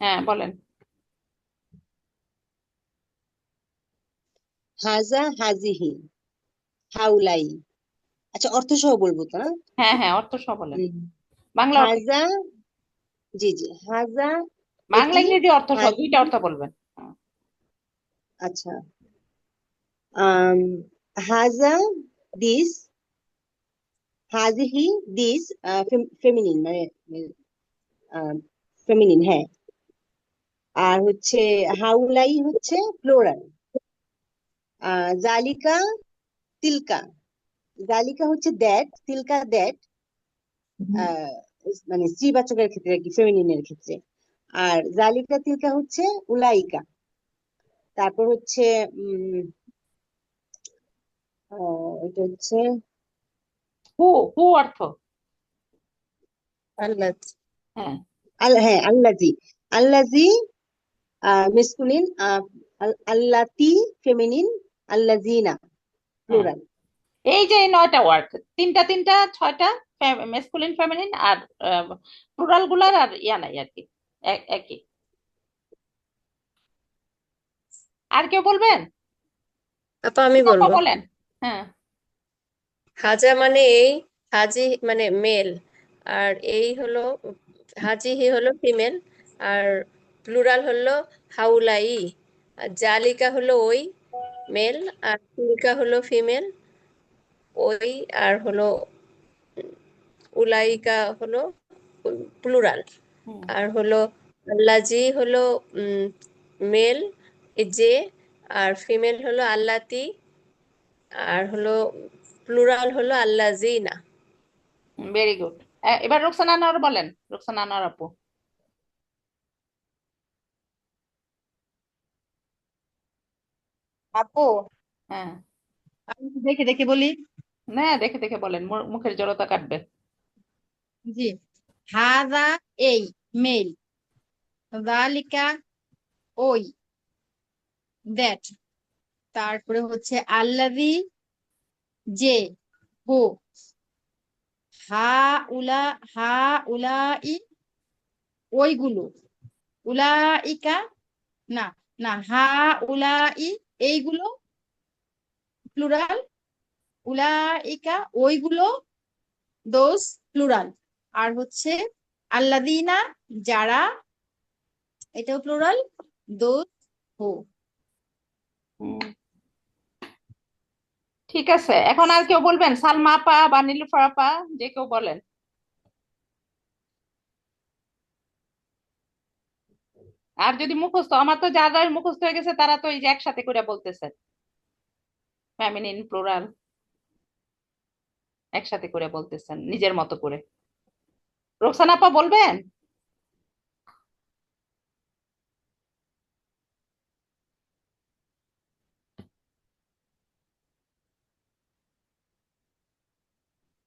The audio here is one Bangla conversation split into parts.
হ্যাঁ বলেন। হাজা, হাজিহি, হাউলাই। আচ্ছা, অর্থ সহ বলবো তো না? হ্যাঁ হ্যাঁ, অর্থ সহ বলেন, উম, বাংলা অর্থ। হাজা, জি জি, হাজা বাংলা এটি, ইংরেজি অর্থ সহ দুইটা হাজিহি। অর্থ বলবেন। হ্যাঁ। আচ্ছা, আম হাজা, দিস, হাজিহি, দিস, ফেমিনিন, মানে ফেমিনিন, হ্যাঁ। আর হচ্ছে হাউলাই হচ্ছে প্লোরাল। জালিকা, তিলকা। জালিকা হচ্ছে দ্যাট, তিলকা দ্যাট, আহ মানে স্ত্রীবাচকের ক্ষেত্রে আর কি, ফেমিনিনের ক্ষেত্রে। আর জালিকা তিলকা হচ্ছে উলাইকা। তারপর হচ্ছে উম এটা হচ্ছে হু, হু অর্থ। আল্লাহ। হ্যাঁ। হ্যাঁ, আল্লাজি। আল্লাজি মেসকুলিন, আল্লাতি ফেমিনিন, আল্লাজিনা হ্যাঁ, প্লুরাল। এই যে এই 9টা ওয়ার্ড, তিনটা তিনটা 6টা, মেসকুলিন ফেমিনিন, আর প্লুরাল গুলার আর ইয়া নাই আর কি, একই। আর কেউ বলবেন? আপা আমি আপা বলবো। বলেন। হ্যাঁ। হাজা মানে এই, হাজি মানে মেল, আর এই হলো হাজিহি হলো ফিমেল, আর প্লুরাল হলো হাউলাই। আর জালিকা হলো ওই, মেল, আর তিলকা হলো ফিমেল, ওই, আর হলো উলাইকা হলো প্লুরাল। হুম। আর হলো আল্লাজি হলো মেল, যে, আর ফিমেল হলো আল্লাতি, আর হলো প্লুরাল হলো আল্লাজিনা। Very good. এবার রুকসানা আনোয়ার বলেন, রুকসানা আনোয়ার আপু। আপু, হ্যাঁ। আমি একটু দেখে দেখে বলি। না, দেখে দেখে বলেন, মুখের জড়তা কাটবে। জি, হাজা, এই, মেল, জালিকা, ওই, দ্যাট। তারপরে হচ্ছে আল্লাযী, যে, হু, হা, উলা, হা, উলাই, ওইগুলো, উলাইকা, না, না, হা, উলাই, এইগুলো প্লুরাল, উলাইকা, ওইগুলো, দোজ প্লুরাল। আর হচ্ছে আল্লাযীনা, যারা, এটাও প্লুরাল, দোজ, হু। হুম, ঠিক আছে। এখন আর কেউ বলবেন? সালমা আপা বা নীলুফার আপা, যে কেউ বলেন। আর যদি মুখস্থ, আমার তো যারা মুখস্থ হয়ে গেছে তারা তো এই যে একসাথে করে বলতেছে, ফেমিনিন প্লুরাল একসাথে করে বলতেছেন নিজের মতো করে। রোকসানা আপা বলবেন?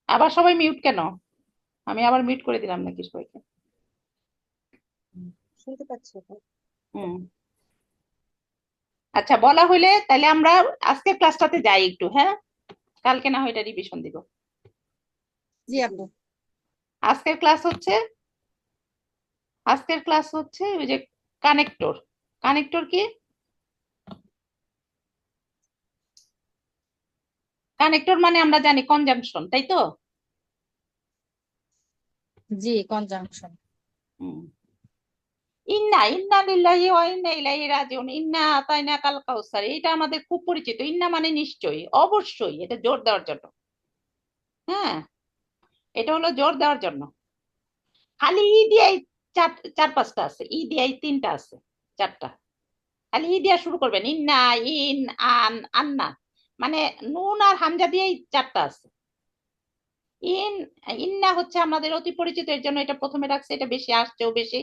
আবার সবাই মিউট কেন? আমি আবার মিউট করে দিলাম নাকি সবাইকে? শুনতে পাচ্ছি এখন। হুম। আচ্ছা, বলা হইলে তাহলে আমরা আজকের ক্লাসটাতে যাই একটু, হ্যাঁ? কালকে না হয় এটা রিভিশন দিব। জি আপু। আজকের ক্লাস হচ্ছে, আজকের ক্লাস হচ্ছে ওই যে কানেক্টর। কানেক্টর কি? কানেক্টর মানে আমরা জানি কনজাংশন, তাই তো? জি, কনজাংশন। হুম। ইন্না, ইন্না লিল্লাহি ওয়া ইন্না ইলাইহি রাজিউন, ইন্না আতাইনা কাল কাউসার, এটা আমাদের খুব পরিচিত। ইন্না মানে নিশ্চয়ই, অবশ্যই, এটা জোর দেওয়ার জন্য। হ্যাঁ, এটা হলো জোর দেওয়ার জন্য। খালি ই দিয়াই চার, চার পাঁচটা আছে, ই দিয়াই তিনটা আছে, চারটা। খালি ই দিয়া শুরু করবেন, ইন্না, ইন, আন, আন্না, মানে নুন আর হামজা দিয়েই চারটা আছে। ইন, ইন্না হচ্ছে আমাদের অতি পরিচিত, এর জন্য এটা প্রথমে রাখছে, এটা বেশি আসছেও বেশি,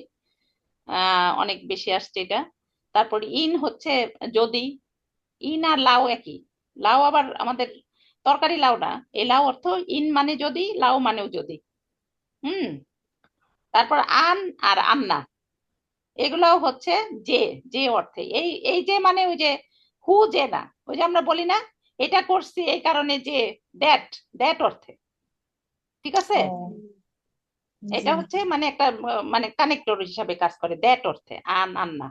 অনেক বেশি আসছে এটা। তারপর ইন হচ্ছে যদি, ইন আর লাউ একই। লাউ আবার আমাদের তরকারি লাউ না, এই লাউ অর্থ ইন মানে যদি, লাউ মানেও যদি। হুম। তারপর আন আর আন্না, এগুলাও হচ্ছে যে, যে অর্থে। এই এই যে মানে ওই যে হু, যে না, ওই যে আমরা বলি না এটা করছি এই কারণে যে, দ্যাট, দ্যাট অর্থে। ঠিক আছে? ও, এটা জি হচ্ছে মানে একটা মানে কানেক্টর হিসাবে কাজ করে, দ্যাট অর্থে। আন্না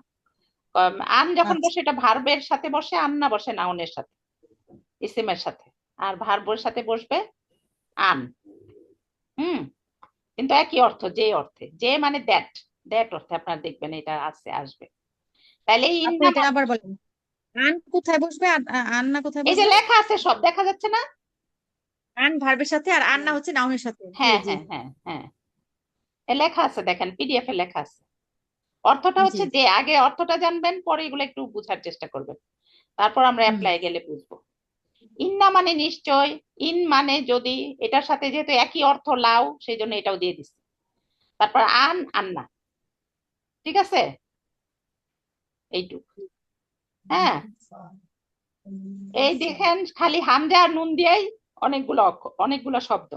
আন যখন আচ্ছা বসে এটা ভার্বের সাথে বসে, আন্না বসে নাউনের সাথে, ইসিমের সাথে। আর ভার্বের সাথে বসবে আন। হুম। কিন্তু একই অর্থ, যে অর্থে, যে মানে দ্যাট, দ্যাট অর্থে আপনারা দেখবেন এটা আসবে। তাহলে আপু ইন্না এটা আবার বলেন, আন কোথায় বসবে আর আন্না কোথায় এই যে বসবে? লেখা আছে সব দেখা যাচ্ছে না? আন ভার্বের সাথে আর আন্না হচ্ছে নাউনের সাথে। জি হ্যাঁ জি হ্যাঁ হ্যাঁ হ্যাঁ, এ লেখা আছে, দেখেন পিডিএফ এ লেখা আছে। অর্থটা জি হচ্ছে যে, আগে অর্থটা জানবেন, পরে এগুলো একটু বুঝার চেষ্টা করবেন, তারপর আমরা হুম অ্যাপ্লাই গেলে বুঝবো। ইন্না মানে নিশ্চয়, ইন মানে যদি, এটার সাথে যেহেতু একই অর্থ লাউ, সেই জন্য এটাও দিয়ে দিচ্ছি। তারপর আন, আন্না। ঠিক আছে, এইটুক। হ্যাঁ, এই দেখেন খালি হামজা আর নুন দিয়েই অনেকগুলো অনেকগুলো শব্দ।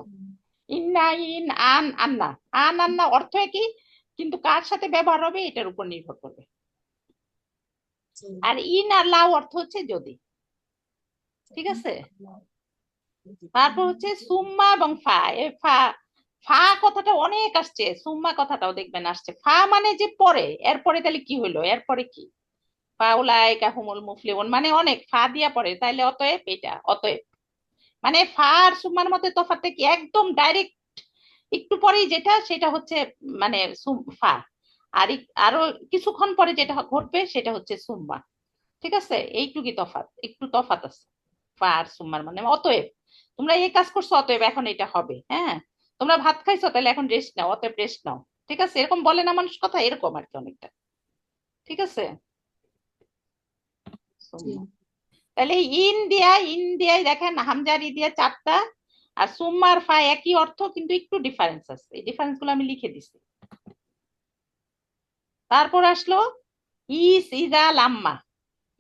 ইন্না, ইন, আন, আন্না। আন, আন্না অর্থ একই, কিন্তু কার সাথে ব্যবহার হবে এটার উপর নির্ভর করবে। আর ইন আর লাউ অর্থ হচ্ছে যদি। ঠিক আছে, তারপর হচ্ছে সুম্মা এবং ফা। এ ফা, ফা কথাটা অনেক আসছে, সুম্মা কথাটাও দেখবেন আসছে। ফা মানে যে পরে, এরপরে তাহলে কি হইলো, এরপরে কি? ফা উলাইকা হুমুল মুফলিহুন মানে অনেক ফা দিয়া পরে, তাইলে অতএব এটা, অতএব মানে ফা আর সুম্মার মধ্যে তফাৎটা কি, একদম ডাইরেক্ট একটু পরেই যেটা, সেটা হচ্ছে মানে ফা। আর আরো কিছুক্ষণ পরে যেটা ঘটবে সেটা হচ্ছে সুম্মা। ঠিক আছে, এইটুকুই তফাৎ, একটু তফাৎ আছে ফা আর সুম্মার মানে। অতএব তোমরা এই কাজ করছো, অতএব এখন এটা হবে। হ্যাঁ, তোমরা ভাত খাইছো, তাহলে এখন রেস্ট নাও, অতএব রেস্ট নাও। ঠিক আছে, এরকম বলে না মানুষ কথা, এরকম আর কি অনেকটা। ঠিক আছে, জি সুম্মা। তাহলে ইন দিয়াই দেখেন হামজারি দিয়ে চারটা, আর সুম্মার ফা একই অর্থ, কিন্তু একটু ডিফারেন্স আছে, এই ডিফারেন্স গুলো আমি লিখে দিচ্ছি। তারপর আসলো ইস, ইজা, লাম্মা।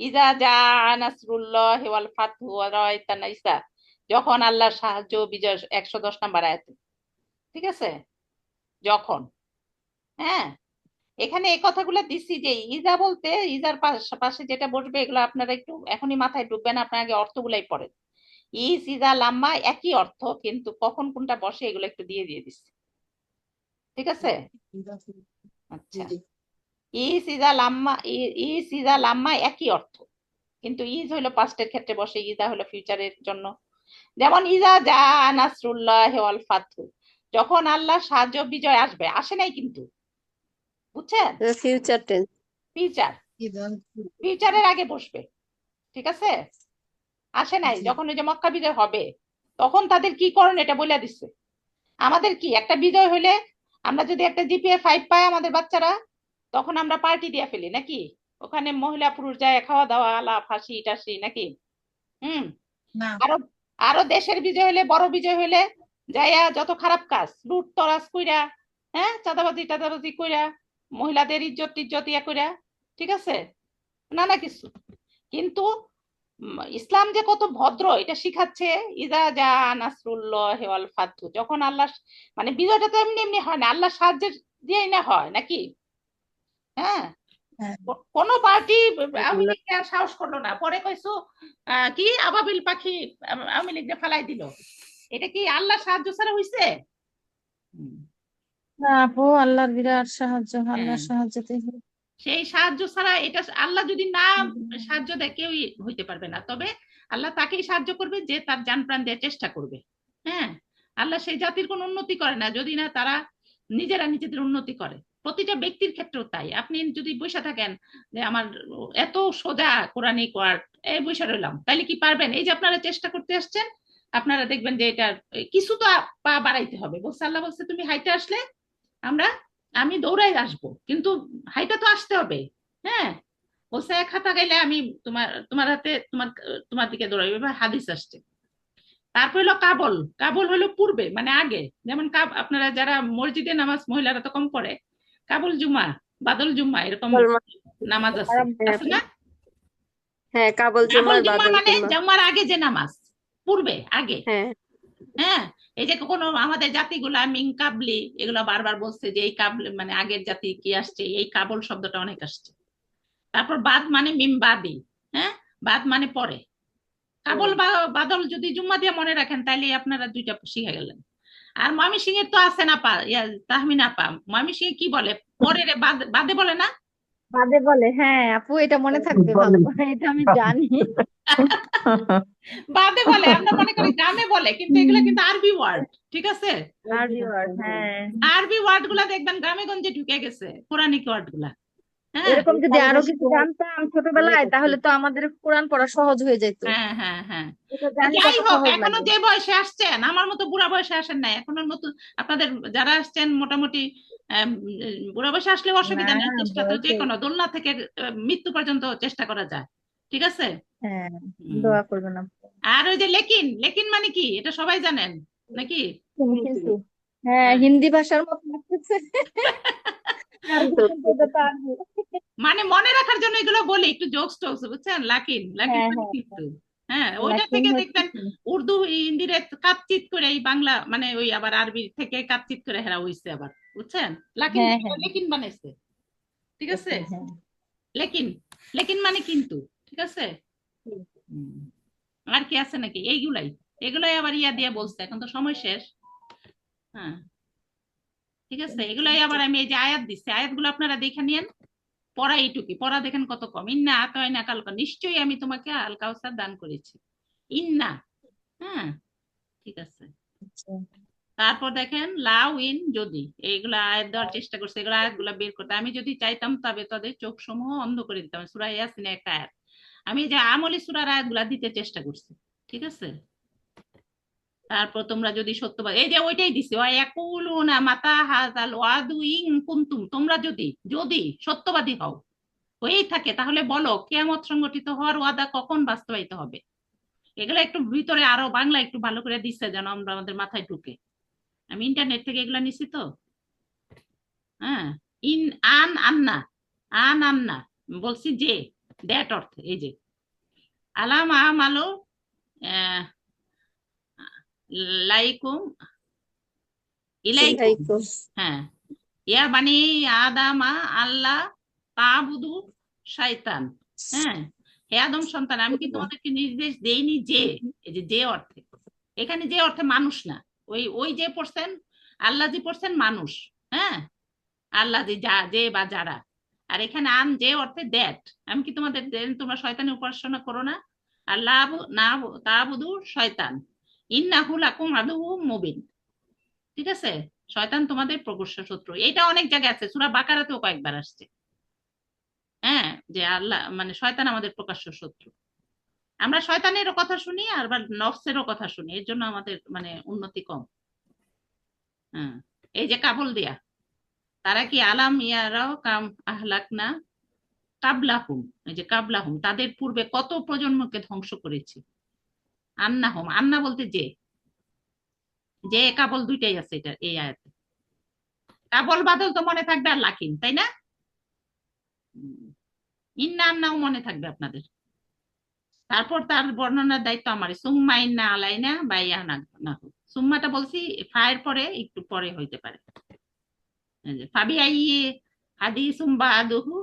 ইজা জা নাসরুল্লাহ ওয়াল ফাতহু ওয়া রাআইতান নাসা, যখন আল্লাহর সাহায্য বিজয়, 110 নাম্বার আয়াতে। ঠিক আছে, যখন। হ্যাঁ, এখানে এই কথাগুলো দিচ্ছি যে ইজা বলতে, ইজার পাশে যেটা বসবে, এগুলো আপনারা একটু এখনই মাথায় ঢুকবেন, আপনার আগে অর্থগুলাই পড়েন। ইস, ইজা, লাম্মা একই অর্থ, কিন্তু কখন কোনটা বসে এগুলো একটু দিয়ে দিয়ে দিচ্ছি। ঠিক আছে, জি আচ্ছা। জি ইস, ইজা, লাম্মা, ইস, ইজা, লাম্মা একই অর্থ, কিন্তু ইজ হইলো পাস্টের ক্ষেত্রে বসে, ইজা হলো ফিউচারের জন্য। যেমন ইজা জা নাসরুল্লাহ ওয়াল ফাতহু, যখন আল্লাহ সাহায্য বিজয় আসবে, আসে নাই কিন্তু, বুঝছেন? Future tense. ফিউচার, জি ফিউচারের আগে বসবে। ঠিক আছে, আসে নাই, জি যখন ওই যে মক্কা বিজয় হবে, তখন তাদের কি করেন এটা বলে দিচ্ছে। আমাদের কি একটা বিজয় হলে, আমরা যদি একটা জিপিএ 5 পাই আমাদের বাচ্চারা, তখন আমরা পার্টি দিয়ে ফেলি নাকি? ওখানে মহিলা পুরুষ যায়, খাওয়া দাওয়া, আলাপ হাসি টাসি নাকি? হুম। না আরো, আরো দেশের বিজয় হলে, বড় বিজয় হলে, যাইয়া যত খারাপ কাজ, লুট তরাজ কইরা, হ্যাঁ, চাঁদাবাজি টাদাবাজি কইরা, মহিলাদের ইজ্জত টিজ্জত ইয়া কইরা। ঠিক আছে, নানা কিছু। কিন্তু ইসলাম যে কত ভদ্র এটা শিখাচ্ছে। ইজা জা নাসরুল্লাহ ওয়াল ফাতহু, যখন আল্লাহ, মানে বিজয়টা তো এমনি এমনি হয় না, আল্লাহ সাহায্য দিয়েই না হয় নাকি? হ্যাঁ, হ্যাঁ কোন পার্টি আওয়ামী লীগ আর সাহস করলো না, পরে কইছো কি আবাবিল পাখি আওয়ামী লীগ ফালাই দিল। এটা কি আল্লাহ সাহায্য ছাড়া হইছে? হুম, না আপু, আল্লাহর বিরাট সাহায্য, হ্যাঁ, আল্লাহর সাহায্যতেই হবে। সেই সাহায্য ছাড়া এটা, আল্লাহ যদি না সাহায্য দেয় কেউই হইতে পারবে না। তবে আল্লাহ তাকেই সাহায্য করবে যে তার জান প্রাণ দেওয়ার চেষ্টা করবে। হ্যাঁ, আল্লাহ সেই জাতির কোনো উন্নতি করে না যদি না তারা নিজেরা নিজেদের উন্নতি করে। প্রতিটা ব্যক্তির ক্ষেত্রেও তাই। আপনি যদি বসে থাকেন যে আমার এত সোজা কোরআনিক ওয়ার্ড, এই বসে রইলাম, তাইলে কি পারবেন? এই যে আপনারা চেষ্টা করতে আসছেন, আপনারা দেখবেন যে এটা কিছু তো পা বাড়াইতে হবে। বলছে আল্লাহ বলছে তুমি হাইটে আসলে আমরা, আমি দৌড়াই আসবো, কিন্তু হাইটা তো আসতে হবে। হ্যাঁ, বলছে এক হাতা গাইলে আমি তোমার তোমার হাতে তোমার তোমার দিকে দৌড়াই, এবার হাদিস আসছে। তারপর হলো কাবল, কাবল হলো পূর্বে মানে আগে। যেমন আপনারা যারা মসজিদে নামাজ মহিলারা তো কম পড়ে, কাবুল জুমা, বাদল জুম্মা, এরকম নামাজ আছে, আছে না? হ্যাঁ, কাবুল কাবুল জুম্মার জুম্মা বাদল মানে জুম্মা। জুম্মার আগে যে নামাজ, পূর্বে আগে। হ্যাঁ হ্যাঁ, এই যে কোনো আমাদের জাতিগুলা মিং কাবলি এগুলো বারবার বলছে যে এই কাবলি মানে আগের জাতি কি আসছে, এই কাবল শব্দটা অনেক আসছে। তারপর বাদ মানে মিম বাদি। হ্যাঁ, বাদ মানে পরে। কাবল বা বাদল যদি জুম্মা দিয়ে মনে রাখেন, তাইলে আপনারা দুইটা শিখে গেলেন। আর ময়মনসিংহ এর তো আছে না পা তাহমিনা আপা, ময়মনসিংহ কি বলে পরে রে বাদে বলে না? বাদে বলে, হ্যাঁ আপু এটা মনে থাকবে ভালো করে, এটা আমি জানি। বাদে বলে, আমরা মনে করি গ্রামে বলে, কিন্তু এগুলো কিন্তু আরবি ওয়ার্ড, ঠিক আছে? আরবি ওয়ার্ড, হ্যাঁ। আরবি ওয়ার্ড গুলা দেখবেন গ্রামে গঞ্জে ঢুকে গেছে, কোরআনিক ওয়ার্ড গুলা। হ্যাঁ এরকম যদি আরো কালিদাস কিছু মনে জানতাম ছোটবেলায় তাহলে তো আমাদের কোরআন পড়া সহজ হয়ে যেত। হ্যাঁ হ্যাঁ হ্যাঁ। এটা জানলে যাই কত হোক, সহজ এখনো লাগে। যে বয়সে আসছেন, আমার মতো বুড়া বয়সে আসেন নাই এখনো, নতুন আপনাদের যারা আসছেন মোটামুটি বুড়া বয়সে আসলে না, অসুবিধা নাই, চেষ্টা তো যে বয়সে, কোনো দোলনা থেকে মৃত্যু পর্যন্ত চেষ্টা করা যায়, ঠিক আছে? হ্যাঁ, হুম। দোয়া করবেন আপু। আর ওই যে লেকিন, লেকিন মানে কি এটা সবাই জানেন নাকি? কিন্তু হ্যাঁ, হ্যাঁ। হিন্দি ভাষার মতো লাগতেছে। আর কিন্তু কিন্তু এটা তো আরবি। মানে মনে রাখার জন্য এগুলো বলি, একটু জোকস টোকস, বুঝছেন? লাকিন, লাকিন হ্যাঁ মানে হ্যাঁ, কিন্তু, হ্যাঁ ওইটা লাকিন থেকে হচ্ছে দেখবেন কি? উর্দু হিন্দিরে কাচ্চিত করে এই বাংলা মানে ওই আবার আরবি থেকে কাচ্চিত করে হেরা হইছে আবার, বুঝছেন? লাকিন হ্যাঁ থেকে হ্যাঁ, লেকিন বানাইছে, ঠিক আছে? লাকিন, হ্যাঁ। লেকিন, লেকিন মানে কিন্তু, ঠিক আছে? হুম। আর কি আছে নাকি? এইগুলাই, এগুলাই আবার ইয়া দিয়ে বলছে, এখন তো সময় শেষ। হ্যাঁ, ঠিক আছে, এগুলাই আবার আমি এই যে আয়াত দিচ্ছি, আয়াতগুলো আপনারা দেখে নিয়েন। পড়া এইটুকি, পড়া দেখেন কত কম। ইন্না আতয়না কালকা, নিশ্চয়ই আমি তোমাকে আল কাউসার দান করেছি। ইন্না, হ্যাঁ, ঠিক আছে। আচ্ছা, তারপর দেখেন লাউ ইন যদি, এইগুলা আয়াত দেওয়ার চেষ্টা করছে, এগুলো আয়াতগুলা বের করতে, আমি যদি চাইতাম তবে তাদের চোখ সমূহ অন্ধ করে দিতাম, সূরা ইয়াসিনে একটা আয়াত। আমি যে আমলি সূরার আয়াতগুলা দিতে চেষ্টা করছি, ঠিক আছে? তারপর তোমরা যদি সত্যবাদ, এই যে ওইটাই দিছে, ওয়ায়াকুলুনা মাতা হাযাল ওয়াদু ইন কুনতুম, তোমরা যদি যদি সত্যবাদী হও, হয়েই থাকে, তাহলে বলো কিয়ামত সংগঠিত হওয়ার ওয়াদা কখন বাস্তবায়িত হবে? এগুলো একটু ভিতরে আরো বাংলা একটু ভালো করে দিচ্ছে যেন আমরা আমাদের মাথায় ঢুকে। আমি ইন্টারনেট থেকে এগুলো নিছি তো। হ্যাঁ, ইন আন আন্না, আন আন্না বলছি যে, দ্যাট অর্থে, এই যে আলাম আমালো আহ, লাইকুম ইলাইকুম, ইলাইকুম হ্যাঁ, ইয়া বানি আদামা আল্লাহ তাবুদু শয়তান, হ্যাঁ, হে আদম সন্তান, আমি কি তোমাদেরকে নির্দেশ দেইনি যে, এই যে যে অর্থে, এখানে যে অর্থে মানুষ না, ওই ওই যে পড়ছেন আল্লাহ, যে পড়ছেন মানুষ, হ্যাঁ, আল্লাহ যে যা যে বা যারা, আর এখানে আন যে অর্থে দ্যাট, আমি কি তোমাদের তোমরা শয়তানের উপাসনা করো না? আল্লাহ না তাবুদু শয়তান ইন্নাহু লাকুম আদুউম মুবিন, ঠিক আছে? শয়তান তোমাদের প্রকাশ্য শত্রু, এটা অনেক জায়গায় আছে, সূরা বাকারাতেও কয়েকবার আসছে, হ্যাঁ, যে আল্লাহ মানে শয়তান আমাদের প্রকাশ্য শত্রু। আমরা শয়তানেরও কথা শুনি আর আবার নফসেরও কথা শুনি, এর জন্য আমাদের মানে উন্নতি কম। হ্যাঁ, এই যে কাবুল দিয়া, তারা কি আলাম ইয়ারাও কাম আহলাকনা কাবলাহুম, এই যে কাবলাহুম, তাদের পূর্বে কত প্রজন্মকে ধ্বংস করেছি। আন্নাহুম, আন্না বলতে যে, যে কাবল দুইটাই আছে এটা এই আয়াতে, কাবল বাদল তো মনে থাকবে আর লাকিন, তাই না? ইন্না আন্নাও মনে থাকবে আপনাদের। তারপর তার বর্ণনার দায়িত্ব আমার, সুম্মা ইন্না আলাইনা বাইয়ানা, সুম্মাটা বলছি ফায়ের পরে একটু পরে হইতে পারে। এই যে, ফাবি আই হাদিসুম বাদুহু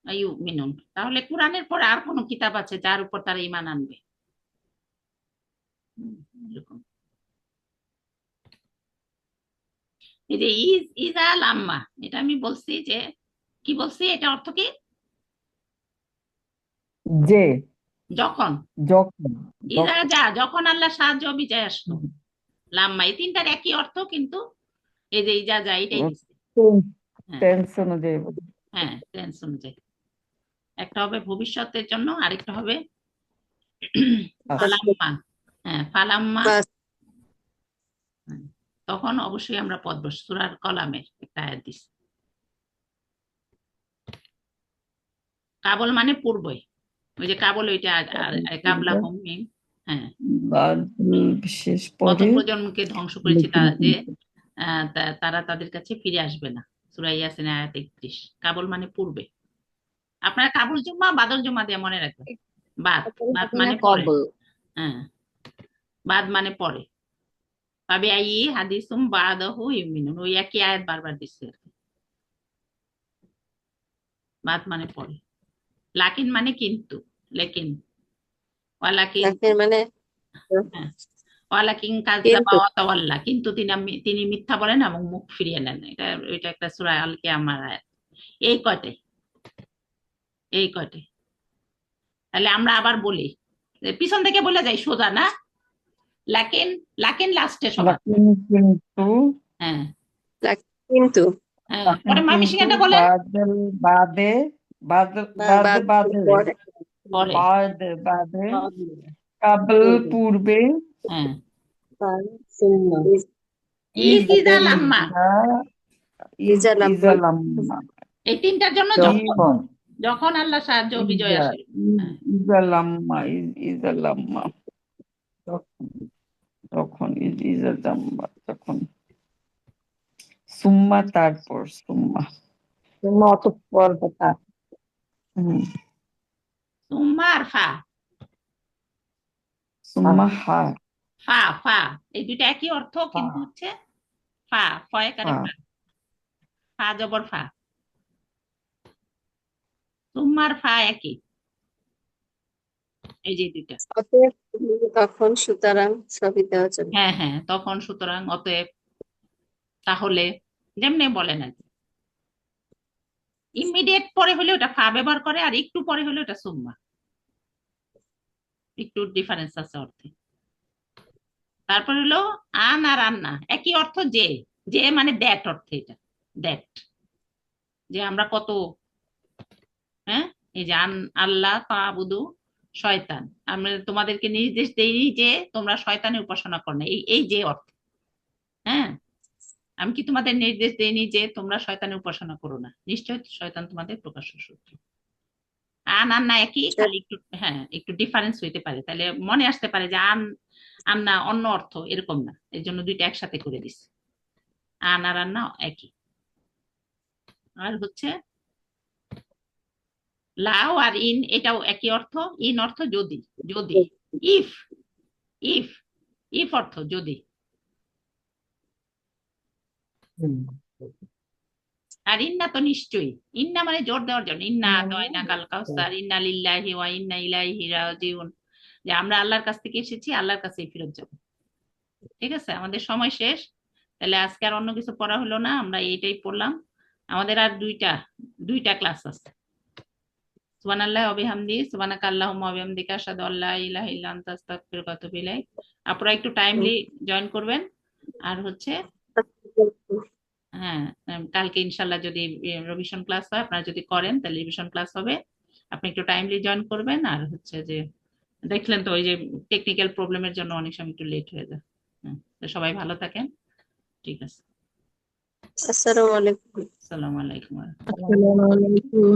ইউমিনুন, তাহলে কোরআনের পরে আর কোন কিতাব আছে যার উপর তারা ঈমান আনবে? এরকম। এই যে ইজা লাম্মা, এটা আমি বলছি যে, কি বলছি, এটা অর্থ কি? যে যখন, যখন ইজা যখন যা, যখন আল্লাহ সাহায্য বিজয় আসলো। লাম্মা এই তিনটার একই অর্থ, কিন্তু এই যে ইজা যা এটাই দিচ্ছে। হ্যাঁ টেন্স অনুযায়ী বলি। হ্যাঁ, টেন্স অনুযায়ী, একটা হবে ভবিষ্যতের জন্য, আরেকটা হবে ফালাম্মা। হ্যাঁ, ফালাম্মা, তখন অবশ্যই আমরা পদ বসি, সূরার কলামের একটা আয়াত দিছি। কাবল মানে পূর্বে, ওই যে কাবল ওইটা কাবলা হোম মিম, হ্যাঁ, বাদ শেষ কত পরে প্রজন্মকে ধ্বংস করেছে তারা যে তারা তাদের কাছে ফিরে আসবে না, সূরা ইয়াসিন আয়াত 31। কাবল মানে পূর্বে। আপনারা কাবুল জুম্মা বাদল জুম্মা দিয়ে মনে রাখবেন, বাদ, বাদ মানে পরে, কবল হ্যাঁ, বাদ মানে পরে। পাবে আই হাদিসুম বাদাহু ইউমিনুন, ওই একই আয়াত বারবার দিচ্ছে আর কি। বাদ মানে পরে, লাকিন মানে কিন্তু, লেকিন, ওয়ালাকিন, লাকিন মানে হ্যাঁ, ওয়ালাকিন কাযযাবা কিন্তু ওয়া তাওয়াল্লা, কিন্তু তিনি মিথ্যা বলেন এবং মুখ ফিরিয়ে নেন। এটা একটা সূরা আল কিয়ামার আয়াত। এই কয়টাই, এই কয়টাই। তাহলে আমরা আবার বলি, পিছন থেকে বলে যাই সোজা না, লাকিন, লাকিন লাস্টে সবার। লাকিন কিন্তু, হ্যাঁ কিন্তু হ্যাঁ, লাকিন পরে কিন্তু, ময়মনসিংহটা বলেন। বাদল বাদে, বাদে বাদ বাদে বাদে, পরে পরে বাদে বাদে, পূর্বে কাবল পূর্বে, হ্যাঁ, সুন্না ইজা লাম্মা, ইজা লাম্মা ইজালাম্মা, এই তিনটার জন্য যখন, যখন আল্লাহ সাহায্য ও বিজয় আসে। হ্যাঁ, ইজালাম্মা, ইজালাম্মা, তখন, তখন ইজালাম্মা, তখন সুম্মা, তারপর সুম্মা, সুম্মা অতঃপর কথা। সুম্মা আর ফা, সুম্মা হা, ফা ফা, এই দুইটা একই অর্থ, ফা, কিন্তু হচ্ছে ফা, ফয়কারে ফা, ফা, ফা জবর ফা, সুম্মার ফা একই, এই যে দুইটা। অতএব তখন সুতরাং সবই দেওয়া যাবে। হ্যাঁ হ্যাঁ, তখন সুতরাং অতএব তাহলে, যেমনি বলেন আর কি। ইমিডিয়েট পরে হলে ওটা ফা ব্যবহার করে, আর একটু পরে হলে ওটা সুম্মা, একটু ডিফারেন্স আছে অর্থে। তারপর হলো আন আর আন্না, একই অর্থ, যে, যে মানে দ্যাট অর্থে, এটা দ্যাট, যে আমরা কত, হ্যাঁ, এই যে আল্লাহ তা'বুদু শয়তান, আমরা তোমাদেরকে নির্দেশ দেইনি যে তোমরা শয়তানের উপাসনা করো না, এই যে অর্থ। হ্যাঁ, আমি কি তোমাদের নির্দেশ দেইনি যে তোমরা শয়তানের উপাসনা করো না, নিশ্চয় শয়তান তোমাদের প্রকাশ্য শত্রু। আন্না একই, খালি একটু, হ্যাঁ, একটু ডিফারেন্স হইতে পারে, তাহলে মনে আসতে পারে যে আন্না অন্য অর্থ, এরকম না, এর জন্য দুইটা একসাথে করে দিছে। আন আর আন্না একই। আর হচ্ছে লাও আর ইন, এটাও একই অর্থ। ইন অর্থ যদি, যদি, ইফ, ইফ, ইফ অর্থ যদি। আর ইন্না তো নিশ্চয়ই, ইন্না মানে জোর দেওয়ার জন্য, ইন্না আতাইনা কাল কাউসার, ইন্না লিল্লাহি ওয়া ইন্না ইলাইহি রাজিউন, যে আমরা আল্লাহর কাছ থেকে এসেছি, আল্লাহর কাছেই ফেরত যাব। ঠিক আছে, আমাদের সময় শেষ। তাহলে আজকে আর অন্য কিছু পড়া হলো না, আমরা এইটাই পড়লাম। আমাদের আর দুইটা ক্লাস আছে। সুবহানাল্লাহি ওয়া বিহামদিহি, সুবহানাকা আল্লাহুম্মা ওয়া বিহামদিকা, আশহাদু আল্লা ইলাহা ইল্লা আনতা, আস্তাগফিরুকা ওয়া আতুবু ইলাইক। আপনারা একটু টাইমলি জয়েন করবেন। আর হচ্ছে, হ্যাঁ, কালকে ইনশাল্লাহ যদি রিভিশন ক্লাস হয়, আপনারা যদি করেন তাহলে রিভিশন ক্লাস হবে। আপনি একটু টাইমলি জয়েন করবেন। আর হচ্ছে যে, দেখলেন তো ওই যে টেকনিক্যাল প্রবলেমের জন্য অনেক সময় একটু লেট হয়ে যায়। তো সবাই ভালো থাকেন। ঠিক আছে, আসসালামু আলাইকুম। আসসালামু আলাইকুম। আসসালামু আলাইকুম।